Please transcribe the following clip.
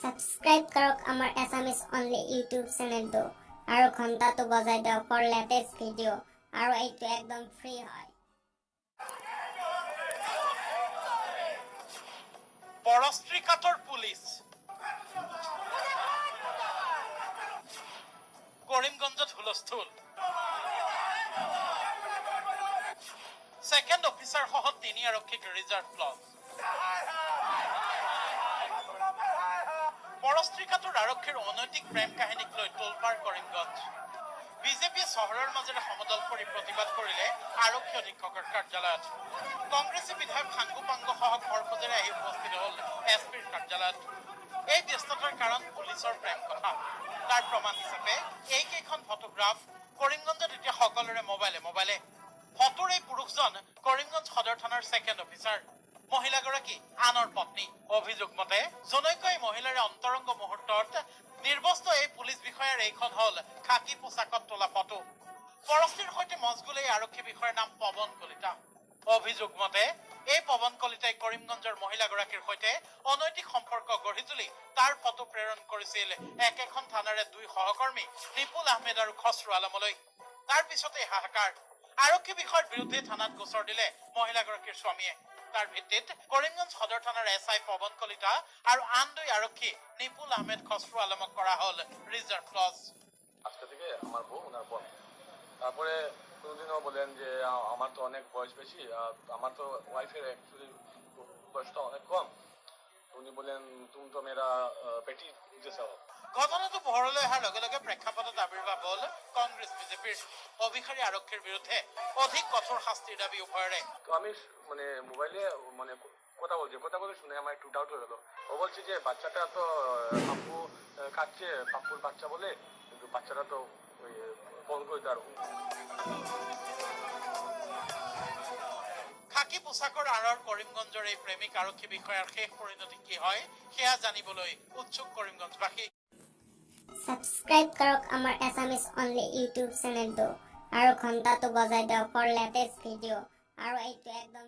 Subscribe কৰক আমাৰ এছামিছ only YouTube চেনেলটো আৰু ঘণ্টাটো বজাই দিয়ক ফৰ লেটেষ্ট ভিডিঅ' আৰু এইটো একদম ফ্ৰী হয়। পৰস্ত্ৰীকাতৰ পুলিচ কৰিমগঞ্জত হুলস্থুল সেকেন্ড অফিচাৰ সহ 3 আৰক্ষীক ৰিজাৰ্ভ ক্লজ পৰস্ত্ৰীকাতৰ আৰক্ষীৰ অনৈতিক প্ৰেম কাহিনীক লৈ তোলপাৰ কৰিমগঞ্জ বিজেপিয়ে চহৰৰ মাজেৰে সমদল কৰি প্ৰতিবাদ কৰিলে আৰক্ষী অধীক্ষকৰ কাৰ্যালয়ত কংগ্ৰেছী বিধায়ক সাংগুপাংগ সহ ঘৰখোজেৰে আহি উপস্থিত হ'ল এছপিৰ কাৰ্যালয়ত এই ব্যস্ততাৰ কাৰণ পুলিচৰ প্ৰেম কথা তাৰ প্ৰমাণ হিচাপে এইকেইখন ফটোগ্ৰাফ কৰিমগঞ্জত এতিয়া সকলোৰে মোবাইলে ফটোৰ এই পুৰুষজন কৰিমগঞ্জ সদৰ থানাৰ সেকেন্ড অফিচাৰ মহিলাগৰাকী আনৰ পত্নী অভিযোগ মতে জনৈক মহিলাৰে অন্তৰংগ মুহূৰ্তত নিৰ্বস্ত এই পুলিচ বিষয়াৰ এইখন হল খাকী পোছাকত তোলা ফটো পৰস্ত্ৰীৰ সৈতে মজগুল এই আৰক্ষী বিষয়াৰ নাম পৱন কলিতা অভিযোগ মতে এই পৱন কলিতাই কৰিমগঞ্জৰ মহিলাগৰাকীৰ সৈতে অনৈতিক সম্পৰ্ক গঢ়ি তুলি তাৰ ফটো প্ৰেৰণ কৰিছিল একেখন থানাৰে 2 সহকৰ্মী নিপুল আহমেদ আৰু খসৰু আলমলৈ তাৰ পিছতে হাহাকাৰ আৰক্ষী বিষয়াৰ বিৰুদ্ধে থানাত গোচৰ দিলে মহিলাগৰাকীৰ স্বামীয়ে তাৰ ভিত্তিত কৰিমগঞ্জ সদৰ থানাৰ এছআই পৱন কলিতা আৰু আন 2 আৰক্ষী নিপুল আহমেদ খসৰু আলমক করা হল রিজার্ভ ক্লজ আজকে থেকে আমার বউ ওনার পর তারপরে কোনোদিনও বলেন যে আমার তো অনেক বয়স বেশি আমার তো ওয়াইফের অ্যাকচুয়ালি বয়সটা অনেক কম উনি বলেন তুমি তো মেরা বেটি জেসা হো ঘটনাটো পোহৰলৈ অহাৰ লগে লগে প্ৰেক্ষাপটত আবিৰ্ভাৱ হ'ল কংগ্ৰেছ বিজেপিৰ অভিসাৰী আৰক্ষীৰ বিৰুদ্ধে অধিক কঠোৰ শাস্তিৰ দাবী উভয়ৰে তো আমি মানে মোবাইলে মানে কথা বলে শুনে আমার একটু ডাউট হয়ে গেল ও বলছে যে বাচ্চাটা তো পাপ্পু কাটছে পাপ্পুর বাচ্চা বলে কিন্তু বাচ্চাটা তো ওই ফোন করে তার খাকী পোছাকৰ আঁৰৰ কৰিমগঞ্জৰ এই প্ৰেমিক আৰক্ষী বিষয়াৰ শেষ পৰিণতি কি হয় সেয়া জানিবলৈ উৎসুক কৰিমগঞ্জবাসী সাবস্ক্ৰাইব কৰক আমাৰ এছামিছ অনলি ইউটিউব চেনেলটো আৰু ঘণ্টাটো বজাই দিয়ক ফৰ লেটেষ্ট ভিডিঅ' আৰু এইটো একদম